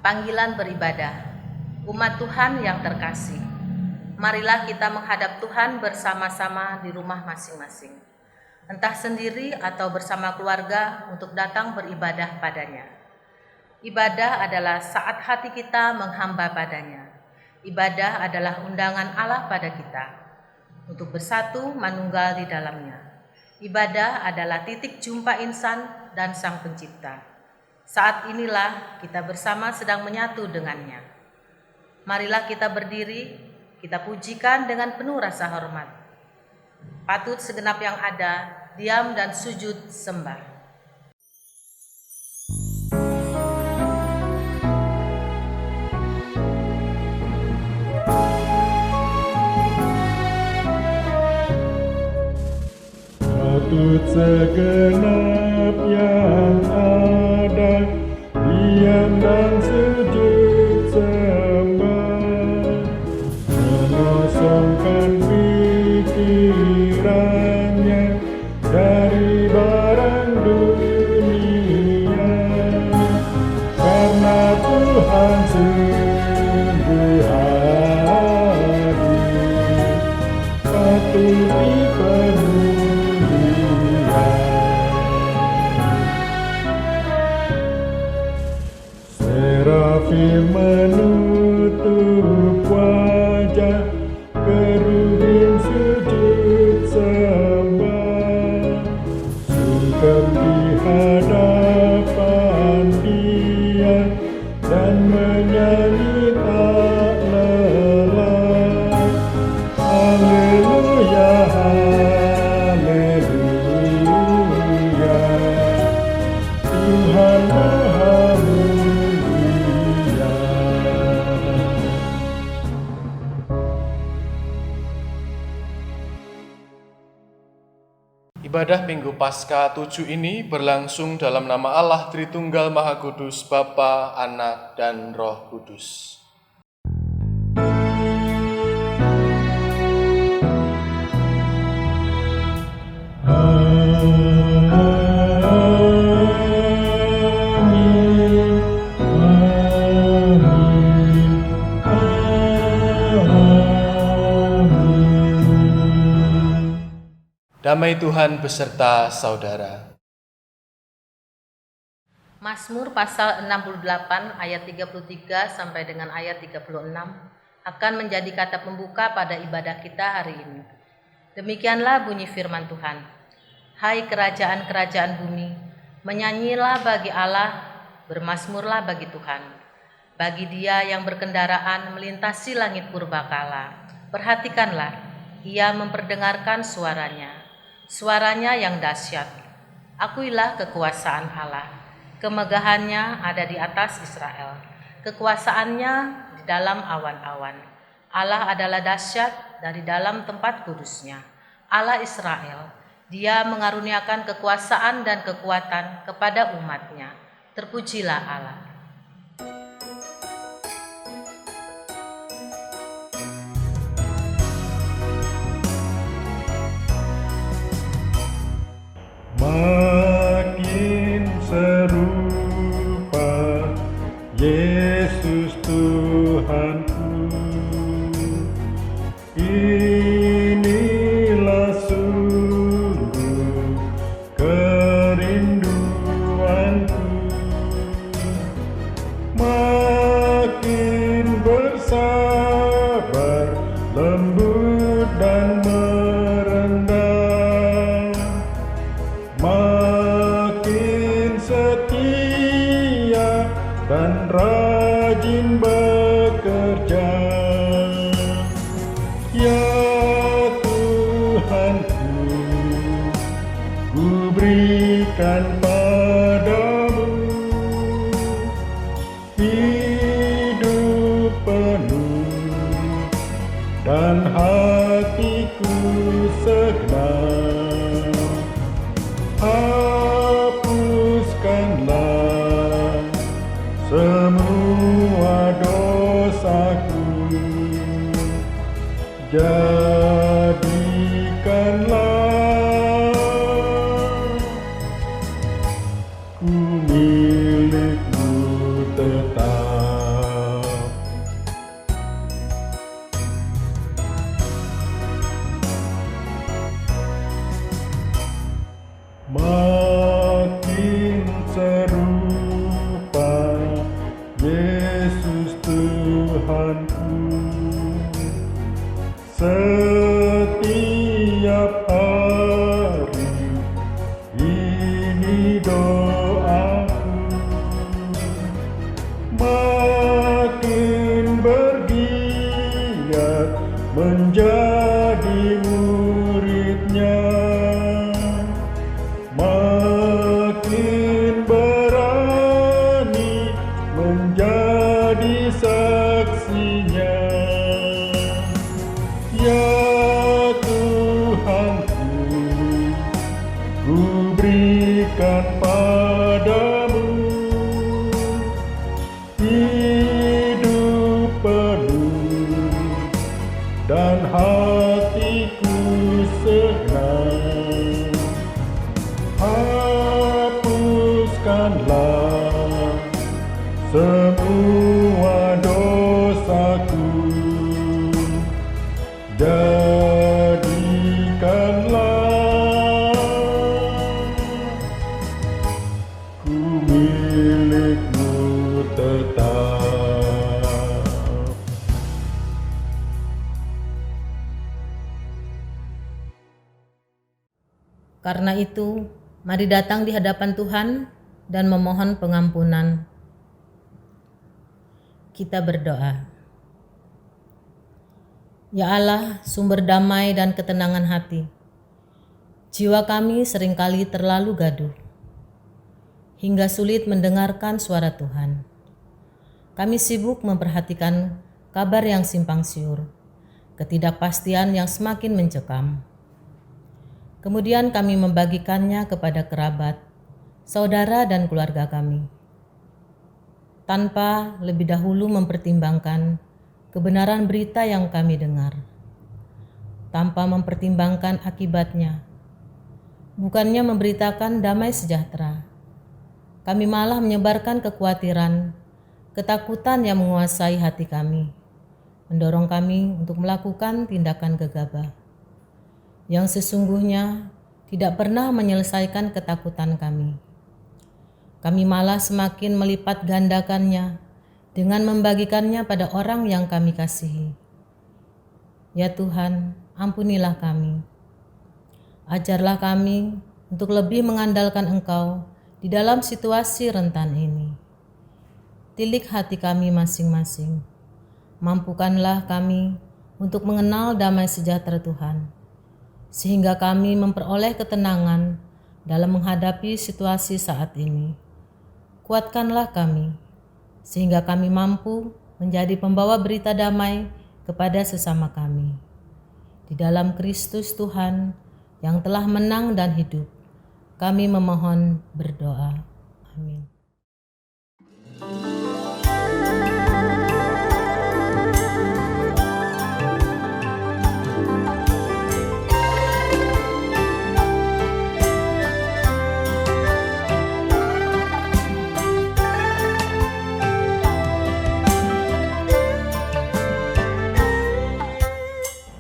Panggilan beribadah. Umat Tuhan yang terkasih, marilah kita menghadap Tuhan bersama-sama di rumah masing-masing, entah sendiri atau bersama keluarga untuk datang beribadah padanya. Ibadah adalah saat hati kita menghamba padanya. Ibadah adalah undangan Allah pada kita untuk bersatu manunggal di dalamnya. Ibadah adalah titik jumpa insan dan Sang Pencipta. Saat inilah kita bersama sedang menyatu dengannya. Marilah kita berdiri, kita pujikan dengan penuh rasa hormat. Patut segenap yang ada, diam dan sujud sembah. Patut segenap yang ada, diam dan sujud sembah, mengosongkan pikirannya dari barang dunia, karena Tuhan sungguh hadir, patut dipenuhi. Serafim menutup wajah, kerubim sujud sembah, sungkem di hadapan Dia dan menyanyi tak lelah. Haleluya, haleluya, Tuhan Maha Mulia. Ibadah Minggu Paskah 7 ini berlangsung dalam nama Allah Tritunggal Maha Kudus, Bapa, Anak, dan Roh Kudus. Damai Tuhan beserta saudara. Mazmur pasal 68 ayat 33 sampai dengan ayat 36 akan menjadi kata pembuka pada ibadah kita hari ini. Demikianlah bunyi firman Tuhan. Hai kerajaan-kerajaan bumi, menyanyilah bagi Allah, bermazmurlah bagi Tuhan. Bagi Dia yang berkendaraan melintasi langit purbakala. Perhatikanlah, Ia memperdengarkan suaranya yang dahsyat. Akuilah kekuasaan Allah. Kemegahannya ada di atas Israel. Kekuasaannya di dalam awan-awan. Allah adalah dahsyat dari dalam tempat kudusnya. Allah Israel, Dia mengaruniakan kekuasaan dan kekuatan kepada umatnya. Terpujilah Allah. Makin serupa Yesus Tuhanku, inilah sungguh kerinduanku. Makin bersabar, lembut dan merendah, makin setia dan rajin bekerja. Ya Tuhanku, ku berikan padamu hidup penuh dan hatiku segenap. Hapuskanlah semua dosaku, jadikanlah ku milikmu tetap. makin bergiat menjadi muridnya, makin berani menjadi saksinya. Ya Tuhanku, ku berikan padamu hidup penuh dan hatiku senang. Hapuskanlah semua dosaku, jadikanlah ku milikmu tetap. Karena itu, mari datang di hadapan Tuhan dan memohon pengampunan. Kita berdoa. Ya Allah, sumber damai dan ketenangan hati, jiwa kami seringkali terlalu gaduh, hingga sulit mendengarkan suara Tuhan. Kami sibuk memperhatikan kabar yang simpang siur, ketidakpastian yang semakin mencekam. Kemudian kami membagikannya kepada kerabat, saudara dan keluarga kami, tanpa lebih dahulu mempertimbangkan kebenaran berita yang kami dengar, tanpa mempertimbangkan akibatnya. Bukannya memberitakan damai sejahtera, kami malah menyebarkan kekhawatiran, ketakutan yang menguasai hati kami, mendorong kami untuk melakukan tindakan gegabah yang sesungguhnya tidak pernah menyelesaikan ketakutan kami. Kami malah semakin melipat gandakannya dengan membagikannya pada orang yang kami kasihi. Ya Tuhan, ampunilah kami. Ajarlah kami untuk lebih mengandalkan Engkau di dalam situasi rentan ini. Tilik hati kami masing-masing. Mampukanlah kami untuk mengenal damai sejahtera Tuhan, sehingga kami memperoleh ketenangan dalam menghadapi situasi saat ini. Kuatkanlah kami, sehingga kami mampu menjadi pembawa berita damai kepada sesama kami. Di dalam Kristus Tuhan yang telah menang dan hidup, kami memohon berdoa. Amin.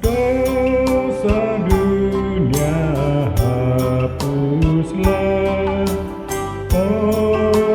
Dosa dunia hapuslah, oh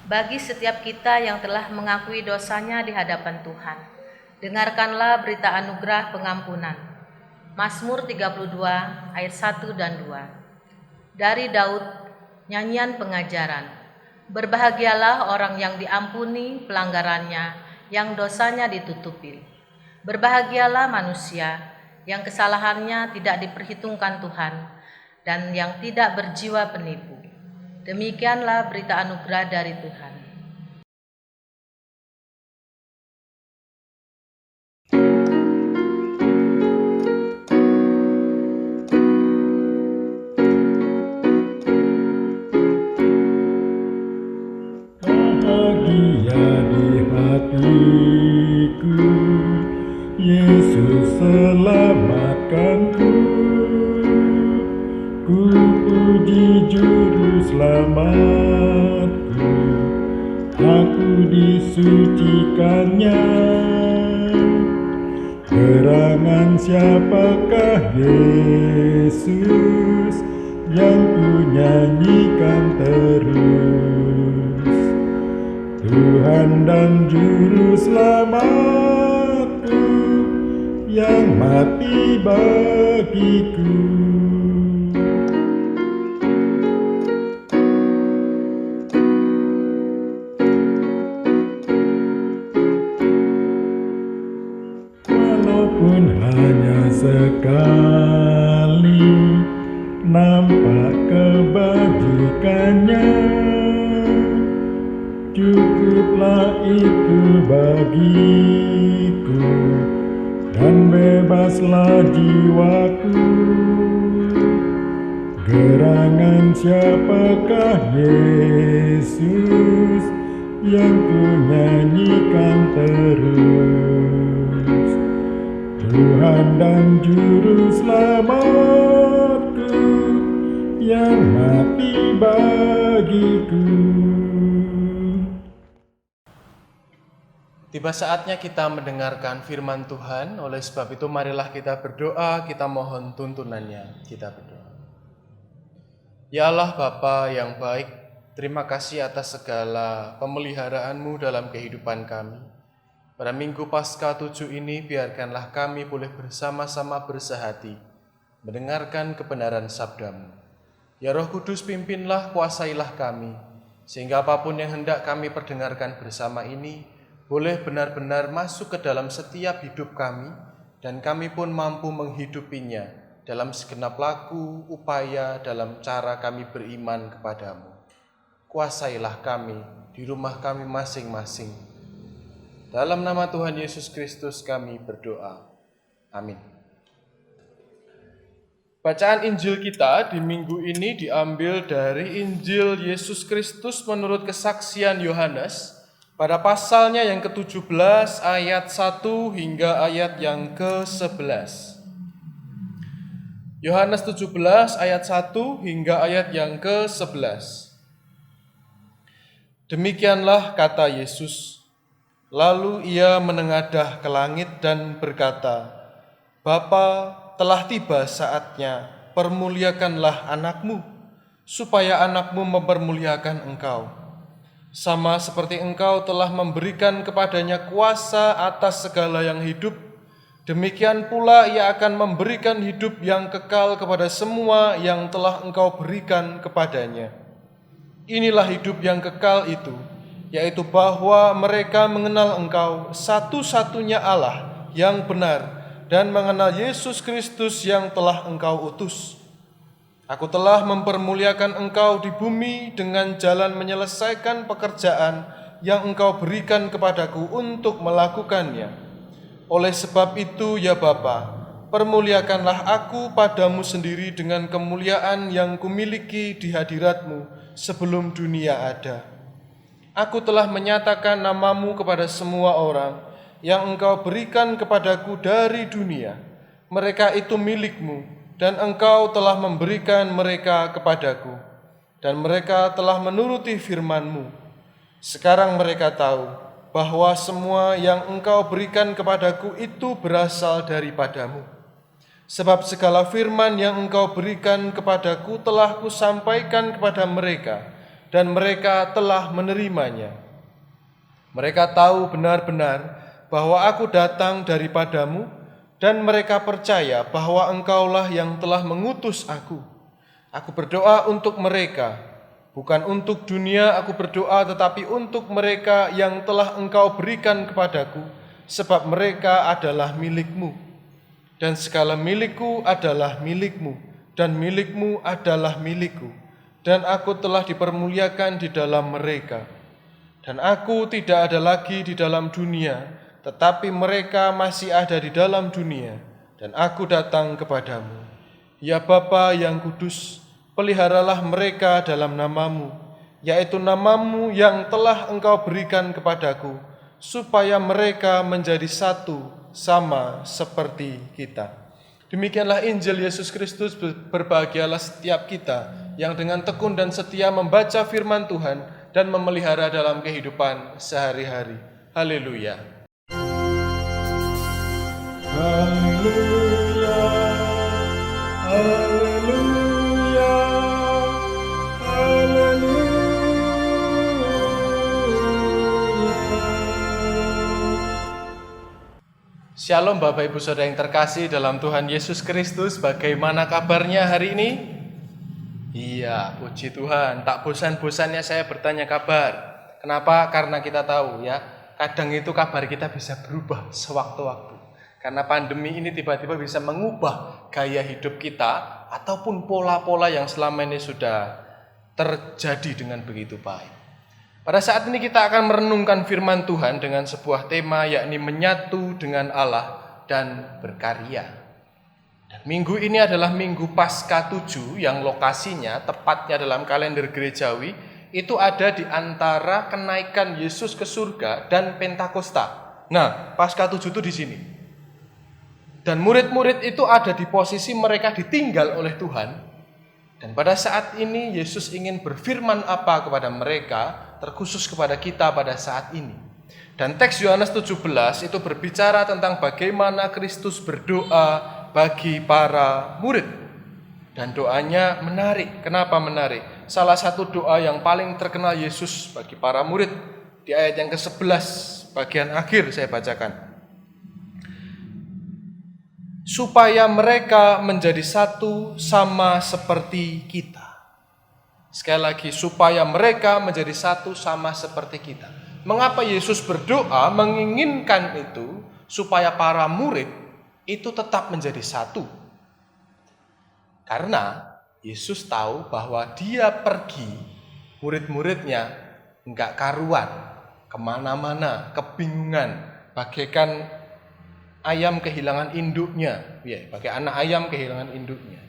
bagi setiap kita yang telah mengakui dosanya di hadapan Tuhan. Dengarkanlah berita anugerah pengampunan. Mazmur 32 ayat 1 dan 2. Dari Daud, nyanyian pengajaran. Berbahagialah orang yang diampuni pelanggarannya, yang dosanya ditutupi. Berbahagialah manusia yang kesalahannya tidak diperhitungkan Tuhan dan yang tidak berjiwa penipu. Demikianlah berita anugerah dari Tuhan. Bahagia di hatiku, Yesus selamatkanku. Ku puji juru selamatku, aku disucikannya. Gerangan siapakah Yesus yang ku nyanyikan terus? Tuhan dan Juru Selamatku yang mati bagiku. Walaupun hanya sekali nampak kebajikannya, cukuplah itu bagiku, dan bebaslah jiwaku. Gerangan siapakah Yesus yang ku nyanyikan terus? Tuhan dan Juru Selamatku yang mati bagiku. Tiba saatnya kita mendengarkan firman Tuhan, oleh sebab itu marilah kita berdoa, kita mohon tuntunannya, kita berdoa. Ya Allah Bapa yang baik, terima kasih atas segala pemeliharaanmu dalam kehidupan kami. Pada Minggu Paskah 7 ini, biarkanlah kami boleh bersama-sama bersehati, mendengarkan kebenaran sabdamu. Ya Roh Kudus, pimpinlah, kuasailah kami, sehingga apapun yang hendak kami perdengarkan bersama ini, boleh benar-benar masuk ke dalam setiap hidup kami, dan kami pun mampu menghidupinya dalam segenap laku, upaya, dalam cara kami beriman kepadamu. Kuasailah kami di rumah kami masing-masing. Dalam nama Tuhan Yesus Kristus kami berdoa. Amin. Bacaan Injil kita di minggu ini diambil dari Injil Yesus Kristus menurut kesaksian Yohanes pada pasalnya yang ke-17 ayat 1 hingga ayat yang ke-11. Yohanes 17 ayat 1 hingga ayat yang ke-11. Demikianlah kata Yesus. Lalu ia menengadah ke langit dan berkata, Bapa, telah tiba saatnya, permuliakanlah anakmu, supaya anakmu mempermuliakan engkau. Sama seperti engkau telah memberikan kepadanya kuasa atas segala yang hidup, demikian pula ia akan memberikan hidup yang kekal kepada semua yang telah engkau berikan kepadanya. Inilah hidup yang kekal itu, yaitu bahwa mereka mengenal engkau satu-satunya Allah yang benar dan mengenal Yesus Kristus yang telah engkau utus. Aku telah mempermuliakan engkau di bumi dengan jalan menyelesaikan pekerjaan yang engkau berikan kepadaku untuk melakukannya. Oleh sebab itu ya Bapa, permuliakanlah aku padamu sendiri dengan kemuliaan yang kumiliki di hadiratmu sebelum dunia ada. Aku telah menyatakan namamu kepada semua orang yang engkau berikan kepadaku dari dunia. Mereka itu milikmu, dan engkau telah memberikan mereka kepadaku. Dan mereka telah menuruti firman-Mu. Sekarang mereka tahu bahwa semua yang engkau berikan kepadaku itu berasal daripadamu. Sebab segala firman yang engkau berikan kepadaku telah kusampaikan kepada mereka, dan mereka telah menerimanya. Mereka tahu benar-benar bahwa aku datang daripadamu, dan mereka percaya bahwa engkaulah yang telah mengutus aku. Aku berdoa untuk mereka, bukan untuk dunia aku berdoa, tetapi untuk mereka yang telah engkau berikan kepadaku, sebab mereka adalah milikmu. Dan segala milikku adalah milikmu, dan milikmu adalah milikku. Dan aku telah dipermuliakan di dalam mereka. Dan aku tidak ada lagi di dalam dunia, tetapi mereka masih ada di dalam dunia, dan aku datang kepadamu. Ya Bapa yang kudus, peliharalah mereka dalam namamu, yaitu namamu yang telah engkau berikan kepadaku, supaya mereka menjadi satu sama seperti kita. Demikianlah Injil Yesus Kristus. Berbahagialah setiap kita yang dengan tekun dan setia membaca firman Tuhan dan memelihara dalam kehidupan sehari-hari. Haleluya. Haleluya, haleluya, haleluya. Shalom Bapak Ibu Saudara yang terkasih dalam Tuhan Yesus Kristus. Bagaimana kabarnya hari ini? Iya, puji Tuhan. Tak bosan-bosannya saya bertanya kabar. Kenapa? Karena kita tahu ya, kadang itu kabar kita bisa berubah sewaktu-waktu. Karena pandemi ini tiba-tiba bisa mengubah gaya hidup kita ataupun pola-pola yang selama ini sudah terjadi dengan begitu baik. Pada saat ini kita akan merenungkan firman Tuhan dengan sebuah tema, yakni menyatu dengan Allah dan berkarya. Dan minggu ini adalah Minggu Paskah 7 yang lokasinya tepatnya dalam kalender gerejawi itu ada di antara kenaikan Yesus ke surga dan Pentakosta. Nah, Paskah 7 itu di sini. Dan murid-murid itu ada di posisi mereka ditinggal oleh Tuhan. Dan pada saat ini Yesus ingin berfirman apa kepada mereka, terkhusus kepada kita pada saat ini. Dan teks Yohanes 17 itu berbicara tentang bagaimana Kristus berdoa bagi para murid. Dan doanya menarik. Kenapa menarik? Salah satu doa yang paling terkenal Yesus bagi para murid di ayat yang ke-11 bagian akhir saya bacakan. Supaya mereka menjadi satu sama seperti kita. Sekali lagi, supaya mereka menjadi satu sama seperti kita. Mengapa Yesus berdoa menginginkan itu supaya para murid itu tetap menjadi satu? Karena Yesus tahu bahwa dia pergi, murid-muridnya enggak karuan, kemana-mana, kebingungan, bagaikan ayam kehilangan induknya, ya, bagai anak ayam kehilangan induknya.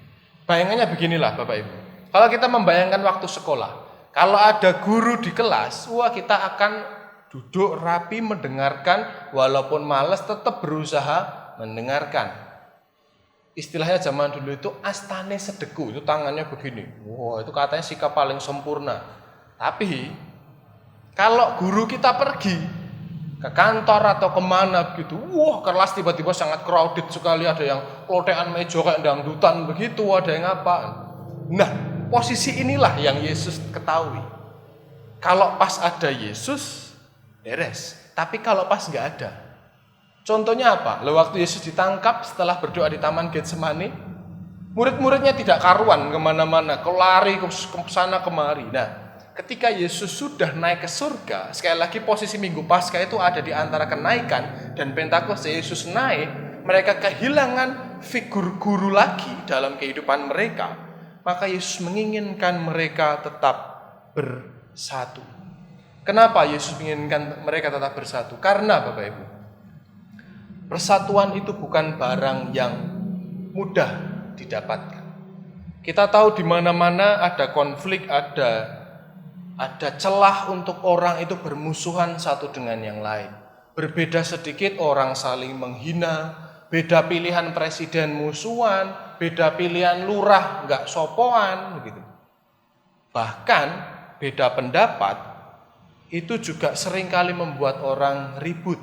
Bayangannya beginilah Bapak Ibu. Kalau kita membayangkan waktu sekolah, kalau ada guru di kelas, wah kita akan duduk rapi mendengarkan, walaupun malas tetap berusaha mendengarkan. Istilahnya zaman dulu itu astane sedeku, itu tangannya begini. Wah, itu katanya sikap paling sempurna. Tapi kalau guru kita pergi ke kantor atau kemana begitu, wah kelas tiba-tiba sangat crowded sekali, ada yang klotekan meja kayak dangdutan begitu, ada yang apa. Nah, posisi inilah yang Yesus ketahui. Kalau pas ada Yesus, beres. Tapi kalau pas nggak ada, contohnya apa? Waktu Yesus ditangkap setelah berdoa di Taman Getsemani, murid-muridnya tidak karuan kemana-mana, kelari ke sana kemari. Nah, ketika Yesus sudah naik ke surga, sekali lagi posisi Minggu Paskah itu ada di antara kenaikan dan Pentakosta. Yesus naik, mereka kehilangan figur guru lagi dalam kehidupan mereka. Maka Yesus menginginkan mereka tetap bersatu. Kenapa Yesus menginginkan mereka tetap bersatu? Karena Bapak Ibu, persatuan itu bukan barang yang mudah didapatkan. Kita tahu di mana-mana ada konflik, ada celah untuk orang itu bermusuhan satu dengan yang lain. Berbeda sedikit orang saling menghina, beda pilihan presiden musuhan, beda pilihan lurah nggak sopoan begitu. Bahkan beda pendapat itu juga seringkali membuat orang ribut.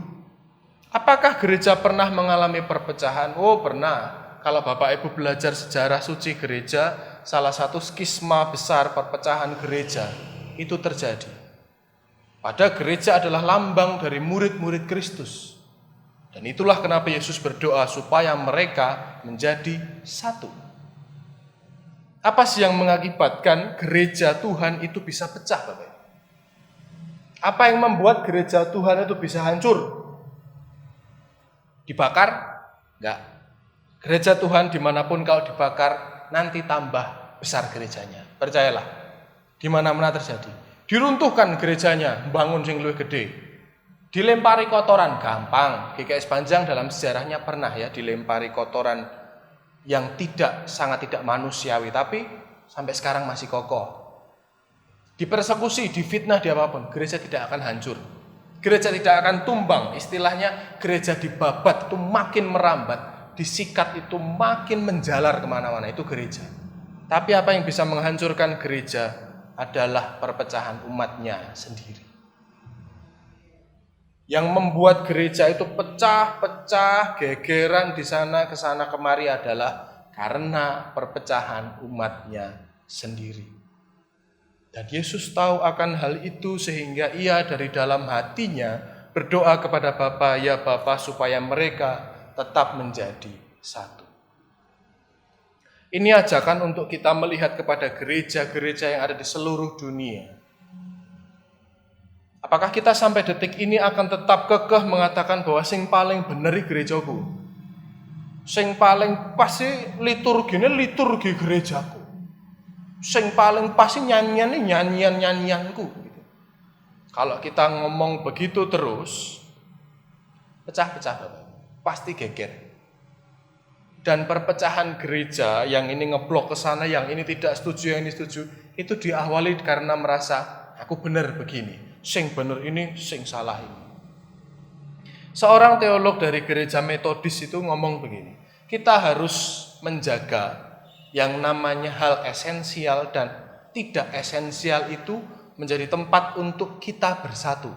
Apakah gereja pernah mengalami perpecahan? Oh pernah. Kalau Bapak Ibu belajar sejarah suci gereja, salah satu skisma besar perpecahan gereja itu terjadi. Pada gereja adalah lambang dari murid-murid Kristus. Dan itulah kenapa Yesus berdoa supaya mereka menjadi satu. Apa sih yang mengakibatkan gereja Tuhan itu bisa pecah, Bapak? Apa yang membuat gereja Tuhan itu bisa hancur? Dibakar? Enggak. Gereja Tuhan dimanapun kalau dibakar, nanti tambah besar gerejanya. Percayalah, di mana-mana terjadi. Diruntuhkan gerejanya, bangun sing luwih gede. Dilempari kotoran, gampang. GKI Sepanjang dalam sejarahnya pernah ya dilempari kotoran yang sangat tidak manusiawi, tapi sampai sekarang masih kokoh. Dipersekusi, difitnah, di apapun, gereja tidak akan hancur. Gereja tidak akan tumbang, istilahnya gereja dibabat itu makin merambat, disikat itu makin menjalar kemana-mana, itu gereja. Tapi apa yang bisa menghancurkan gereja adalah perpecahan umatnya sendiri. Yang membuat gereja itu pecah-pecah, gegeran di sana ke sana kemari adalah karena perpecahan umatnya sendiri. Dan Yesus tahu akan hal itu sehingga ia dari dalam hatinya berdoa kepada Bapa, ya Bapa, supaya mereka tetap menjadi satu. Ini ajakan untuk kita melihat kepada gereja-gereja yang ada di seluruh dunia. Apakah kita sampai detik ini akan tetap kekeh mengatakan bahwa sing paling beneri gerejaku? Sing paling pasti liturgi gerejaku. Sing paling pasti nyanyianku. Kalau kita ngomong begitu terus, pecah-pecah, pasti geger. Dan perpecahan gereja, yang ini ngeblok ke sana, yang ini tidak setuju, yang ini setuju, itu diawali karena merasa aku benar begini, sing benar ini, sing salah ini. Seorang teolog dari gereja Metodis itu ngomong begini, kita harus menjaga yang namanya hal esensial dan tidak esensial itu menjadi tempat untuk kita bersatu.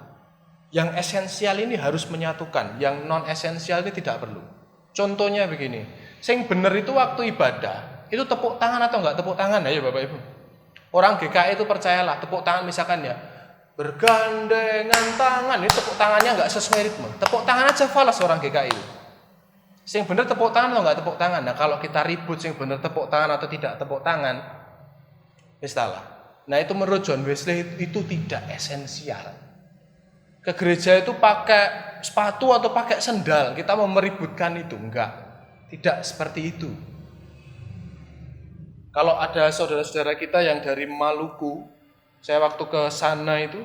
Yang esensial ini harus menyatukan, yang non esensial ini tidak perlu. Contohnya begini, sing bener itu waktu ibadah, itu tepuk tangan atau enggak tepuk tangan ya Bapak Ibu. Orang GKI itu percayalah, tepuk tangan misalkan ya, bergandengan tangan, itu tepuk tangannya enggak sesuai ritme. Tepuk tangan aja falas orang GKI. Sing bener tepuk tangan atau enggak tepuk tangan. Nah, kalau kita ribut sing bener tepuk tangan atau tidak tepuk tangan, wis salah. Nah, itu menurut John Wesley itu tidak esensial. Ke gereja itu pakai sepatu atau pakai sendal, kita mau meributkan itu, enggak. Tidak seperti itu. Kalau ada saudara-saudara kita yang dari Maluku, saya waktu ke sana itu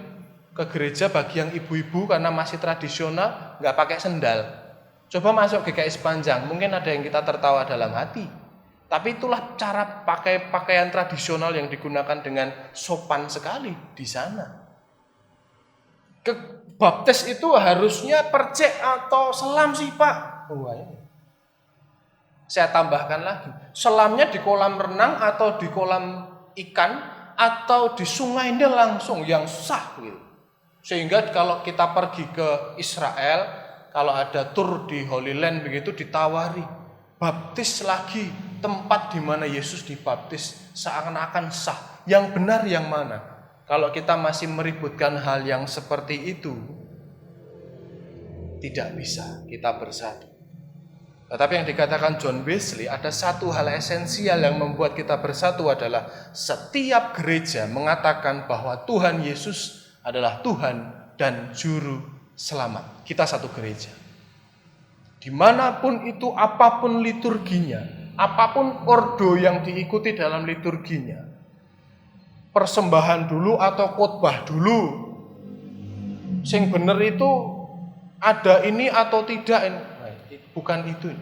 ke gereja bagi yang ibu-ibu karena masih tradisional, enggak pakai sendal. Coba masuk GKI Sepanjang, mungkin ada yang kita tertawa dalam hati. Tapi itulah cara pakai pakaian tradisional yang digunakan dengan sopan sekali di sana. Ke baptis itu harusnya percek atau selam sih Pak. Saya tambahkan lagi, selamnya di kolam renang atau di kolam ikan atau di sungainya langsung yang sah gitu. Sehingga kalau kita pergi ke Israel, kalau ada tur di Holy Land begitu ditawari, baptis lagi tempat di mana Yesus dibaptis seakan-akan sah. Yang benar yang mana? Kalau kita masih meributkan hal yang seperti itu, tidak bisa kita bersatu. Tetapi yang dikatakan John Wesley, ada satu hal esensial yang membuat kita bersatu adalah setiap gereja mengatakan bahwa Tuhan Yesus adalah Tuhan dan Juru Selamat. Kita satu gereja. Dimanapun itu, apapun liturginya, apapun ordo yang diikuti dalam liturginya, persembahan dulu atau khotbah dulu, sing bener itu ada ini atau tidak, bukan itu.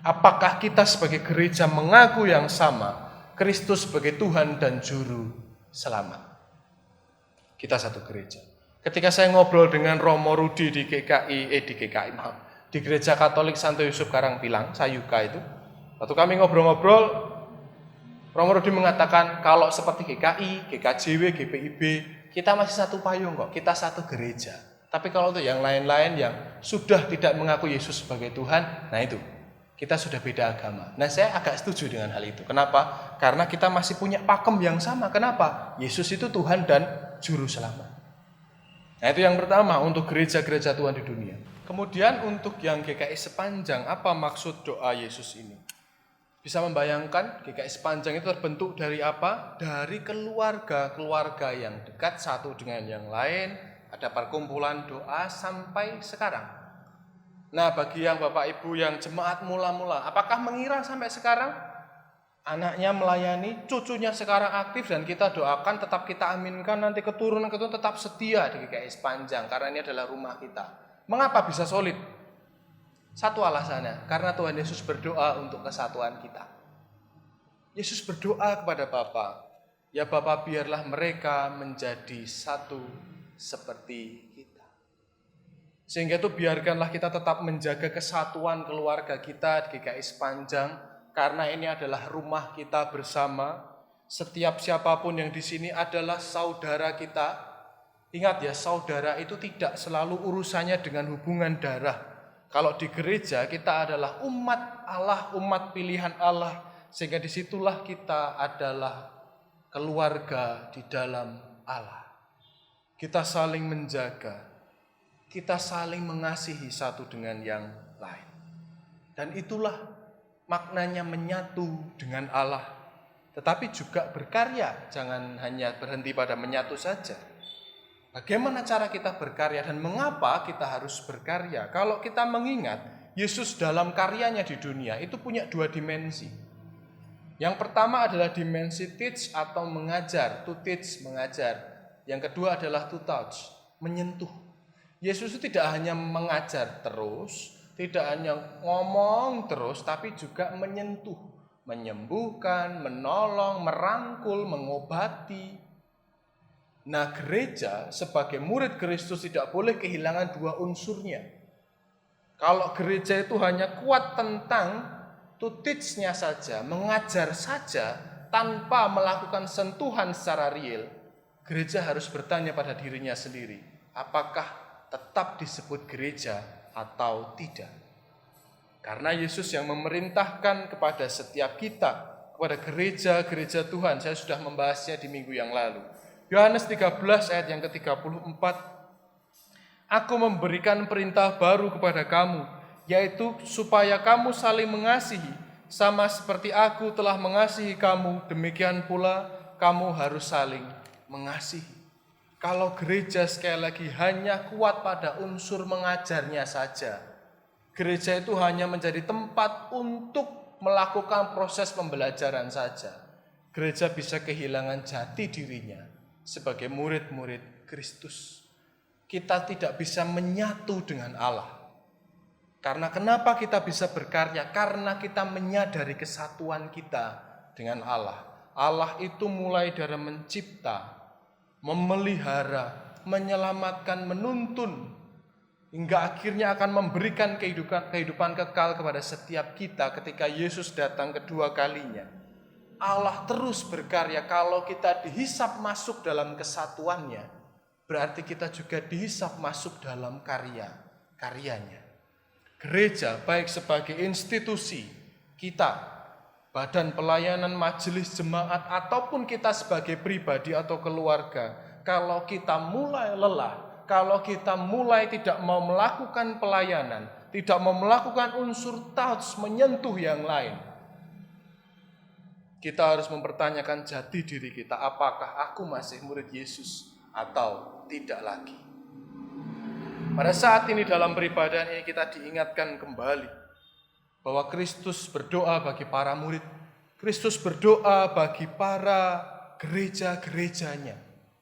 Apakah kita sebagai gereja mengaku yang sama, Kristus sebagai Tuhan dan Juru Selamat? Kita satu gereja. Ketika saya ngobrol dengan Romo Rudi di di Gereja Katolik Santo Yusuf Karangpilang, Sayuka itu, waktu kami ngobrol-ngobrol, Romo Rudi mengatakan kalau seperti GKI, GKJW, GPIB, kita masih satu payung kok, kita satu gereja. Tapi kalau untuk yang lain-lain yang sudah tidak mengaku Yesus sebagai Tuhan, nah itu kita sudah beda agama. Nah, saya agak setuju dengan hal itu. Kenapa? Karena kita masih punya pakem yang sama. Kenapa? Yesus itu Tuhan dan Juru Selamat. Nah, itu yang pertama untuk gereja-gereja Tuhan di dunia. Kemudian untuk yang GKI sepanjang, apa maksud doa Yesus ini? Bisa membayangkan GKI sepanjang itu terbentuk dari apa? Dari keluarga-keluarga yang dekat satu dengan yang lain. Ada perkumpulan doa sampai sekarang. Nah, bagi yang Bapak Ibu yang jemaat mula-mula, apakah mengira sampai sekarang anaknya melayani, cucunya sekarang aktif dan kita doakan, tetap kita aminkan nanti keturunan tetap setia di GKI sepanjang karena ini adalah rumah kita. Mengapa bisa solid? Satu alasannya, karena Tuhan Yesus berdoa untuk kesatuan kita. Yesus berdoa kepada Bapa, ya Bapa biarlah mereka menjadi satu seperti kita. Sehingga itu biarkanlah kita tetap menjaga kesatuan keluarga kita di GKI sepanjang, karena ini adalah rumah kita bersama. Setiap siapapun yang di sini adalah saudara kita. Ingat ya, saudara itu tidak selalu urusannya dengan hubungan darah. Kalau di gereja kita adalah umat Allah, umat pilihan Allah, sehingga disitulah kita adalah keluarga di dalam Allah. Kita saling menjaga. Kita saling mengasihi satu dengan yang lain. Dan itulah maknanya menyatu dengan Allah. Tetapi juga berkarya, jangan hanya berhenti pada menyatu saja. Bagaimana cara kita berkarya dan mengapa kita harus berkarya? Kalau kita mengingat, Yesus dalam karyanya di dunia itu punya dua dimensi. Yang pertama adalah dimensi teach atau mengajar, to teach, mengajar. Yang kedua adalah to touch, menyentuh. Yesus itu tidak hanya mengajar terus, tidak hanya ngomong terus, tapi juga menyentuh, menyembuhkan, menolong, merangkul, mengobati. Nah, gereja sebagai murid Kristus tidak boleh kehilangan dua unsurnya. Kalau gereja itu hanya kuat tentang to teach-nya saja, mengajar saja, tanpa melakukan sentuhan secara real, gereja harus bertanya pada dirinya sendiri, apakah tetap disebut gereja atau tidak. Karena Yesus yang memerintahkan kepada setiap kita, kepada gereja-gereja Tuhan, saya sudah membahasnya di minggu yang lalu. Yohanes 13 ayat yang ke-34, Aku memberikan perintah baru kepada kamu, yaitu supaya kamu saling mengasihi, sama seperti aku telah mengasihi kamu, demikian pula kamu harus saling mengasihi. Kalau gereja sekali lagi hanya kuat pada unsur mengajarnya saja, gereja itu hanya menjadi tempat untuk melakukan proses pembelajaran saja. Gereja bisa kehilangan jati dirinya sebagai murid-murid Kristus. Kita tidak bisa menyatu dengan Allah. Karena kenapa kita bisa berkarya? Karena kita menyadari kesatuan kita dengan Allah. Allah itu mulai dari mencipta, memelihara, menyelamatkan, menuntun, hingga akhirnya akan memberikan kehidupan kekal kepada setiap kita ketika Yesus datang kedua kalinya. Allah terus berkarya. Kalau kita dihisap masuk dalam kesatuannya, berarti kita juga dihisap masuk dalam karyanya. Gereja baik sebagai institusi kita, badan pelayanan, majelis jemaat, ataupun kita sebagai pribadi atau keluarga, kalau kita mulai lelah, kalau kita mulai tidak mau melakukan pelayanan, tidak mau melakukan unsur touch, menyentuh yang lain, kita harus mempertanyakan jati diri kita, apakah aku masih murid Yesus atau tidak lagi. Pada saat ini dalam peribadahan ini kita diingatkan kembali bahwa Kristus berdoa bagi para murid, Kristus berdoa bagi para gereja-gerejanya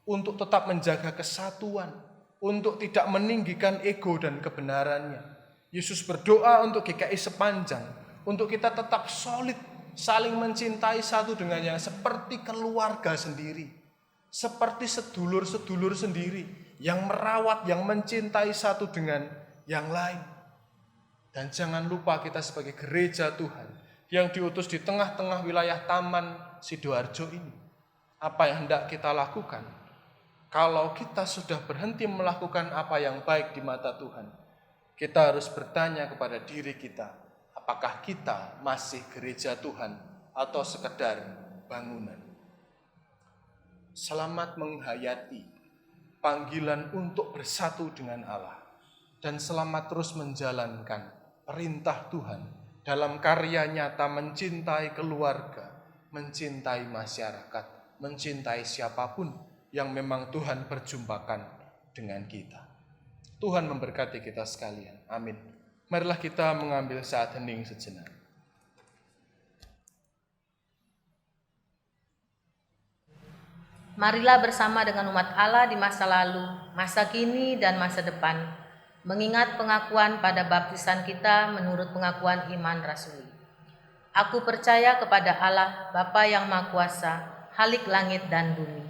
untuk tetap menjaga kesatuan, untuk tidak meninggikan ego dan kebenarannya. Yesus berdoa untuk GKI sepanjang, untuk kita tetap solid, saling mencintai satu dengan yang seperti keluarga sendiri, seperti sedulur-sedulur sendiri, yang merawat, yang mencintai satu dengan yang lain. Dan jangan lupa kita sebagai gereja Tuhan yang diutus di tengah-tengah wilayah Taman Sidoarjo ini. Apa yang hendak kita lakukan? Kalau kita sudah berhenti melakukan apa yang baik di mata Tuhan, kita harus bertanya kepada diri kita, apakah kita masih gereja Tuhan atau sekedar bangunan? Selamat menghayati panggilan untuk bersatu dengan Allah, dan selamat terus menjalankan perintah Tuhan dalam karya nyata mencintai keluarga, mencintai masyarakat, mencintai siapapun yang memang Tuhan perjumpakan dengan kita. Tuhan memberkati kita sekalian. Amin. Marilah kita mengambil saat hening sejenak. Marilah bersama dengan umat Allah di masa lalu, masa kini, dan masa depan, mengingat pengakuan pada baptisan kita menurut pengakuan iman rasuli. Aku percaya kepada Allah, Bapa yang Maha Kuasa, Khalik langit dan bumi,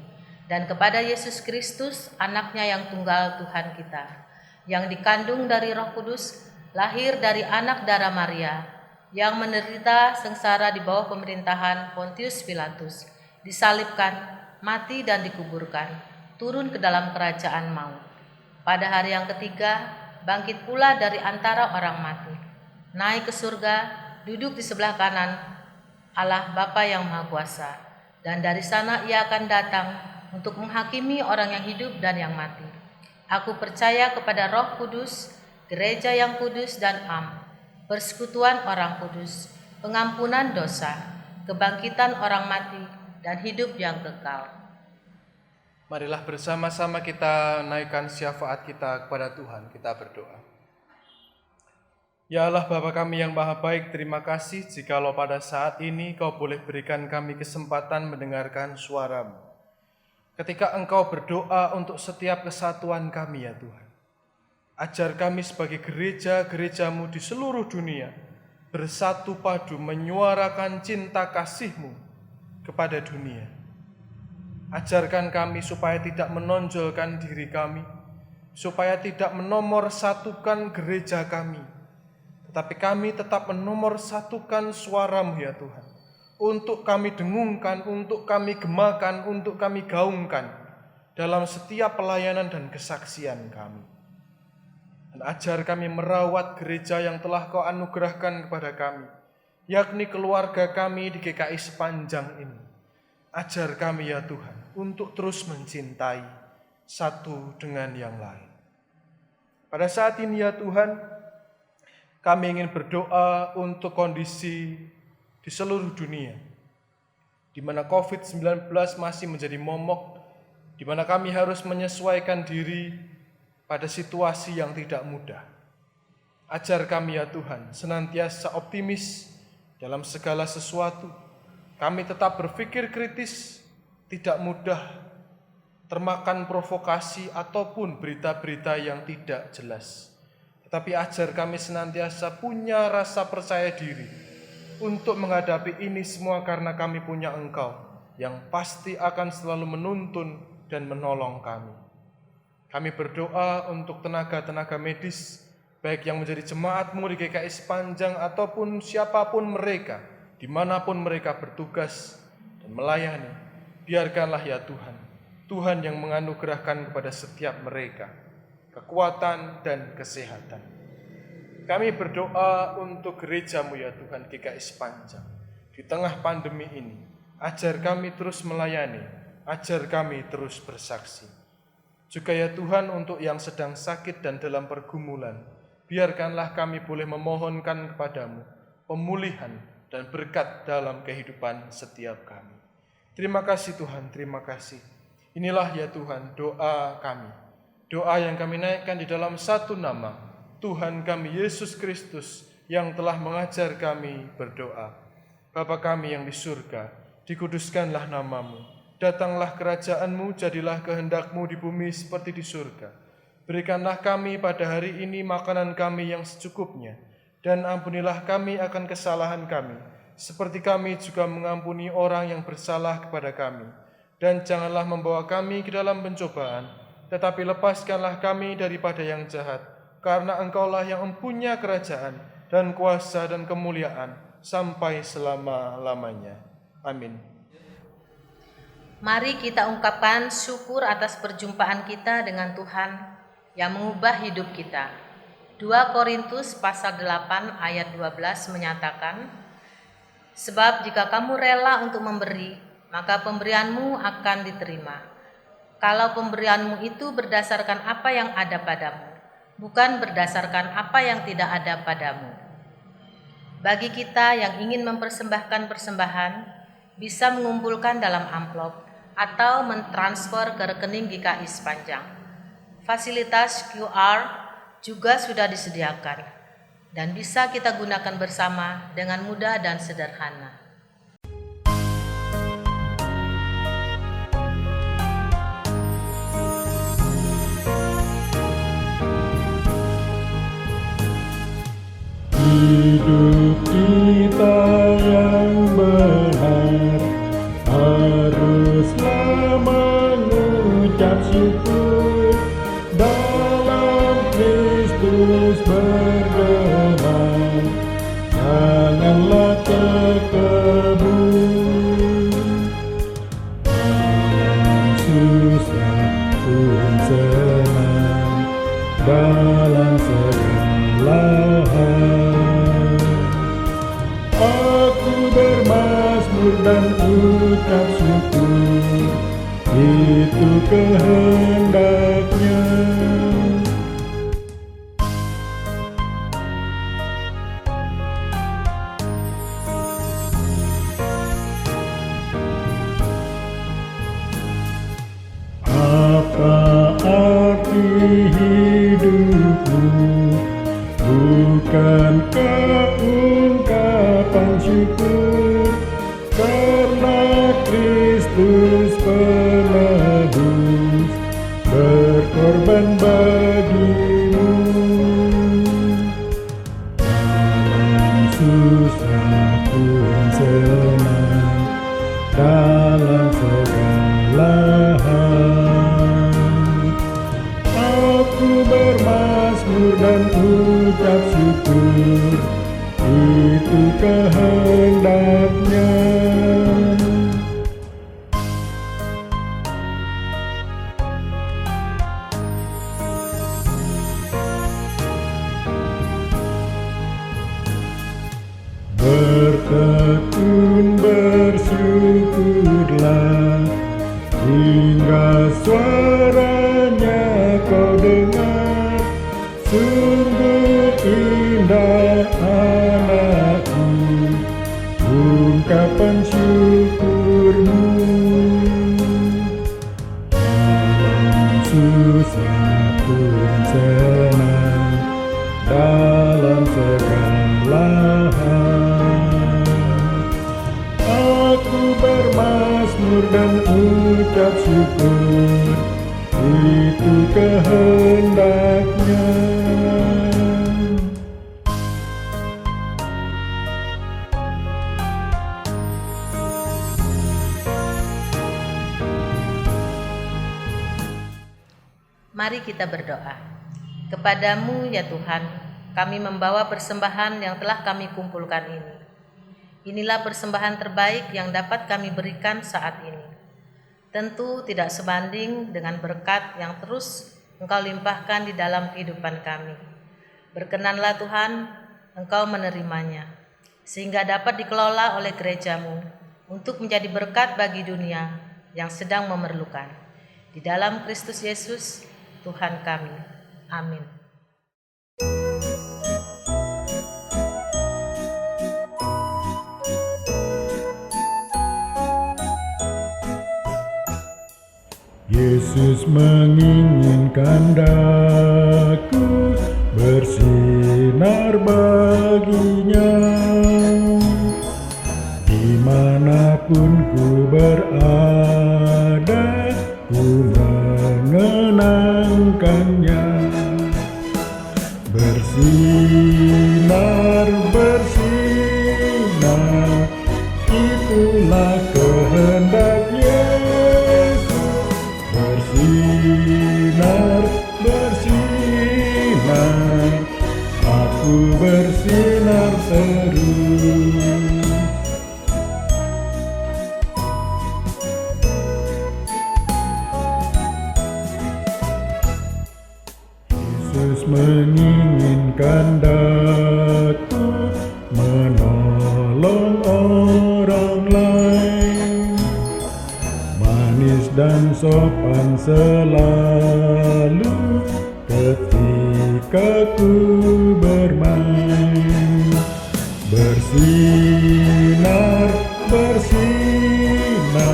dan kepada Yesus Kristus, anaknya yang tunggal Tuhan kita, yang dikandung dari Roh Kudus, lahir dari anak darah Maria, yang menderita sengsara di bawah pemerintahan Pontius Pilatus, disalibkan, mati dan dikuburkan, turun ke dalam kerajaan maut. Pada hari yang ketiga, bangkit pula dari antara orang mati, naik ke surga, duduk di sebelah kanan Allah Bapa yang Maha Kuasa, dan dari sana ia akan datang untuk menghakimi orang yang hidup dan yang mati. Aku percaya kepada Roh Kudus, gereja yang kudus dan am, persekutuan orang kudus, pengampunan dosa, kebangkitan orang mati, dan hidup yang kekal. Marilah bersama-sama kita naikkan syafaat kita kepada Tuhan. Kita berdoa. Ya Allah Bapa kami yang maha baik, terima kasih jikalau pada saat ini Kau boleh berikan kami kesempatan mendengarkan suara-Mu. Ketika Engkau berdoa untuk setiap kesatuan kami ya Tuhan. Ajar kami sebagai gereja-gereja-Mu di seluruh dunia bersatu padu menyuarakan cinta kasih-Mu kepada dunia. Ajarkan kami supaya tidak menonjolkan diri kami, supaya tidak menomorsatukan gereja kami, tetapi kami tetap menomorsatukan suara-Mu ya Tuhan, untuk kami dengungkan, untuk kami gemakan, untuk kami gaungkan dalam setiap pelayanan dan kesaksian kami. Dan ajar kami merawat gereja yang telah Kau anugerahkan kepada kami, yakni keluarga kami di GKI sepanjang ini. Ajar kami ya Tuhan untuk terus mencintai satu dengan yang lain. Pada saat ini ya Tuhan, kami ingin berdoa untuk kondisi di seluruh dunia, di mana COVID-19 masih menjadi momok, di mana kami harus menyesuaikan diri pada situasi yang tidak mudah. Ajar kami ya Tuhan senantiasa optimis dalam segala sesuatu. Kami tetap berpikir kritis, tidak mudah termakan provokasi ataupun berita-berita yang tidak jelas. Tetapi ajar kami senantiasa punya rasa percaya diri untuk menghadapi ini semua karena kami punya Engkau yang pasti akan selalu menuntun dan menolong kami. Kami berdoa untuk tenaga-tenaga medis, baik yang menjadi jemaat-Mu di GKI sepanjang ataupun siapapun mereka, dimanapun mereka bertugas dan melayani. Biarkanlah ya Tuhan, Tuhan yang menganugerahkan kepada setiap mereka kekuatan dan kesehatan. Kami berdoa untuk gereja-Mu ya Tuhan GKI sepanjang. Di tengah pandemi ini, ajar kami terus melayani, ajar kami terus bersaksi. Juga ya Tuhan untuk yang sedang sakit dan dalam pergumulan, biarkanlah kami boleh memohonkan kepadamu pemulihan dan berkat dalam kehidupan setiap kami. Terima kasih Tuhan, terima kasih. Inilah ya Tuhan doa kami. Doa yang kami naikkan di dalam satu nama, Tuhan kami Yesus Kristus yang telah mengajar kami berdoa. Bapa kami yang di surga, dikuduskanlah nama-Mu. Datanglah kerajaan-Mu, jadilah kehendak-Mu di bumi seperti di surga. Berikanlah kami pada hari ini makanan kami yang secukupnya, dan ampunilah kami akan kesalahan kami, seperti kami juga mengampuni orang yang bersalah kepada kami. Dan janganlah membawa kami ke dalam pencobaan, tetapi lepaskanlah kami daripada yang jahat, karena Engkaulah yang mempunyai kerajaan dan kuasa dan kemuliaan sampai selama-lamanya. Amin. Mari kita ungkapkan syukur atas perjumpaan kita dengan Tuhan yang mengubah hidup kita. 2 Korintus pasal 8 ayat 12 menyatakan, sebab jika kamu rela untuk memberi, maka pemberianmu akan diterima. Kalau pemberianmu itu berdasarkan apa yang ada padamu, bukan berdasarkan apa yang tidak ada padamu. Bagi kita yang ingin mempersembahkan persembahan, bisa mengumpulkan dalam amplop atau mentransfer ke rekening GKI sepanjang. Fasilitas QR juga sudah disediakan dan bisa kita gunakan bersama dengan mudah dan sederhana. Hidup kita yang benar haruslah mengucap syukur, dalam Kristus bergema, janganlah terkebun. Dalam susah pun senang, dalam segala hal aku bermazmur dan ucap syukur, itu kehendaknya. Apa arti hidupmu? Bukankah ungkapan syukur karena Kristus penebus berkorban bagimu? Dalam susah pun senang, dalam segala hal aku bermazmur dan ucap syukur, itu kehendaknya. Bertekun bersyukurlah, hingga suaranya kau dengar. Sungguh indah anakku, ungkapan syukurmu. Dalam susah pun senang, dalam segala hal aku bermazmur dan ucap syukur, itu kehendaknya. Mari kita berdoa. Kepadamu ya Tuhan, kami membawa persembahan yang telah kami kumpulkan ini. Inilah persembahan terbaik yang dapat kami berikan saat ini. Tentu tidak sebanding dengan berkat yang terus Engkau limpahkan di dalam kehidupan kami. Berkenanlah Tuhan, Engkau menerimanya, sehingga dapat dikelola oleh gerejamu untuk menjadi berkat bagi dunia yang sedang memerlukan. Di dalam Kristus Yesus, Tuhan kami. Amin. Yesus menginginkan daku bersinar baginya, dimanapun ku berada, ku mengenangkannya. Bersinar, bersinar, itulah kehendak Yesus. Bersinar, bersinar, aku bersinar terus. Yesus menginginkan daku menolong orang lain. Manis dan sopan selalu ketika ku bermain. Bersinar, bersinar,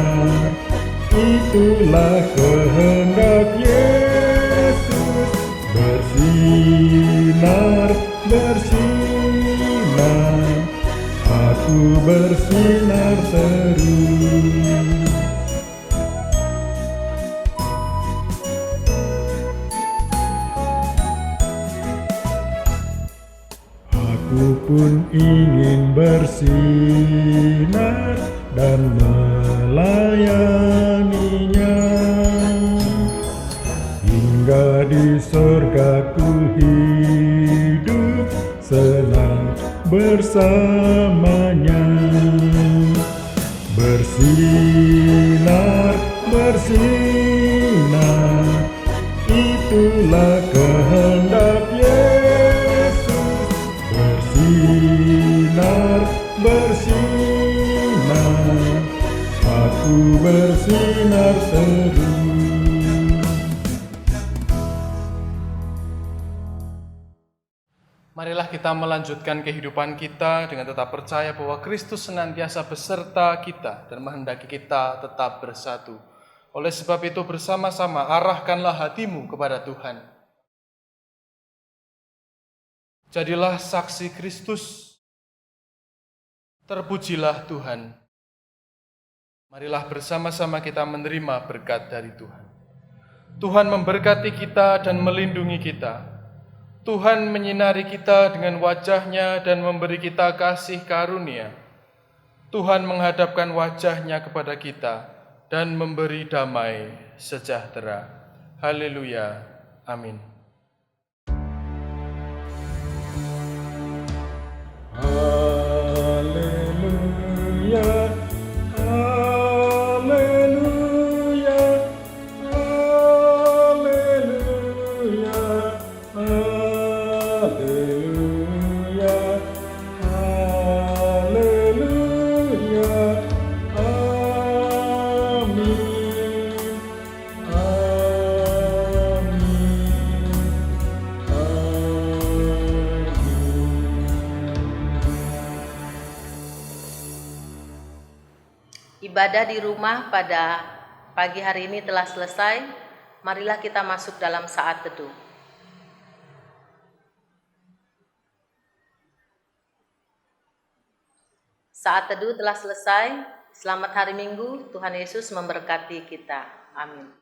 itulah kehendak Yesus. Bersinar, bersinar, aku bersinar terus. Aku pun ingin bersinar dan melayaninya, hingga di sorga ku hidup senang bersamanya. Bersinar, bersinar, itulah kehendak Yesus. Bersinar, bersinar, aku bersinar terus. Marilah kita melanjutkan kehidupan kita dengan tetap percaya bahwa Kristus senantiasa beserta kita dan menghendaki kita tetap bersatu. Oleh sebab itu bersama-sama arahkanlah hatimu kepada Tuhan. Jadilah saksi Kristus. Terpujilah Tuhan. Marilah bersama-sama kita menerima berkat dari Tuhan. Tuhan memberkati kita dan melindungi kita. Tuhan menyinari kita dengan wajah-Nya dan memberi kita kasih karunia. Tuhan menghadapkan wajah-Nya kepada kita dan memberi damai sejahtera. Haleluya. Amin. Haleluya, haleluya, haleluya, haleluya, haleluya, amin, Ibadah di rumah pada pagi hari ini telah selesai. Marilah kita masuk dalam saat teduh. Saat teduh telah selesai. Selamat hari Minggu. Tuhan Yesus memberkati kita. Amin.